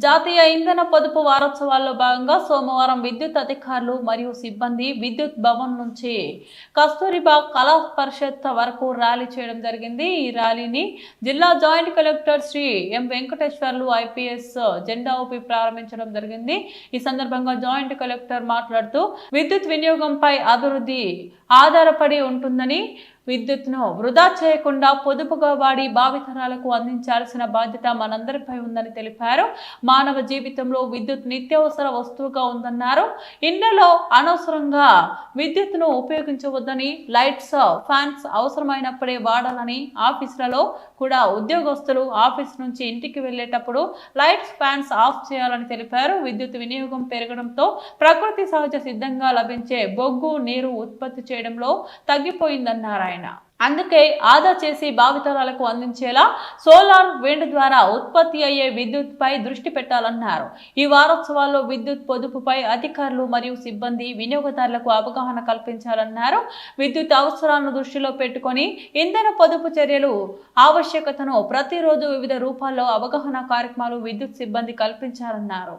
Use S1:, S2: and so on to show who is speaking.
S1: జాతీయ ఇంధన పొదుపు వారోత్సవాల్లో భాగంగా సోమవారం విద్యుత్ అధికారులు మరియు సిబ్బంది విద్యుత్ భవన్ నుంచి కస్తూరిబా కళా పరిషత్ వరకు ర్యాలీ చేయడం జరిగింది. ఈ ర్యాలీని జిల్లా జాయింట్ కలెక్టర్ శ్రీ ఎం వెంకటేశ్వర్లు ఐపీఎస్ జెండా ఊపి ప్రారంభించడం జరిగింది. ఈ సందర్భంగా జాయింట్ కలెక్టర్ మాట్లాడుతూ విద్యుత్ వినియోగంపై అభివృద్ధి ఆధారపడి ఉంటుందని, విద్యుత్ను వృధా చేయకుండా పొదుపుగా వాడి భావితరాలకు అందించాల్సిన బాధ్యత మనందరిపై ఉందని తెలిపారు. మానవ జీవితంలో విద్యుత్ నిత్యావసర వస్తువుగా ఉందన్నారు. ఇళ్లలో అనవసరంగా విద్యుత్ను ఉపయోగించవద్దని, లైట్స్ ఫ్యాన్స్ అవసరమైనప్పుడే వాడాలని, ఆఫీసులలో కూడా ఉద్యోగస్తులు ఆఫీస్ నుంచి ఇంటికి వెళ్లేటప్పుడు లైట్స్ ఫ్యాన్స్ ఆఫ్ చేయాలని తెలిపారు. విద్యుత్ వినియోగం పెరగడంతో ప్రకృతి సహజ సిద్ధంగా లభించే బొగ్గు, నీరు ఉత్పత్తి చేయడంలో తగ్గిపోయిందన్నారు ఆయన. అందుకే ఆదా చేసి భావితరాలకు అందించేలా సోలార్, విండ్ ద్వారా ఉత్పత్తి అయ్యే విద్యుత్ పై దృష్టి పెట్టాలన్నారు. ఈ వారోత్సవాల్లో విద్యుత్ పొదుపుపై అధికారులు మరియు సిబ్బంది వినియోగదారులకు అవగాహన కల్పించాలన్నారు. విద్యుత్ అవసరాలను దృష్టిలో పెట్టుకొని ఇంధన పొదుపు చర్యలు ఆవశ్యకతను ప్రతిరోజు వివిధ రూపాల్లో అవగాహన కార్యక్రమాలు విద్యుత్ సిబ్బంది కల్పించాలన్నారు.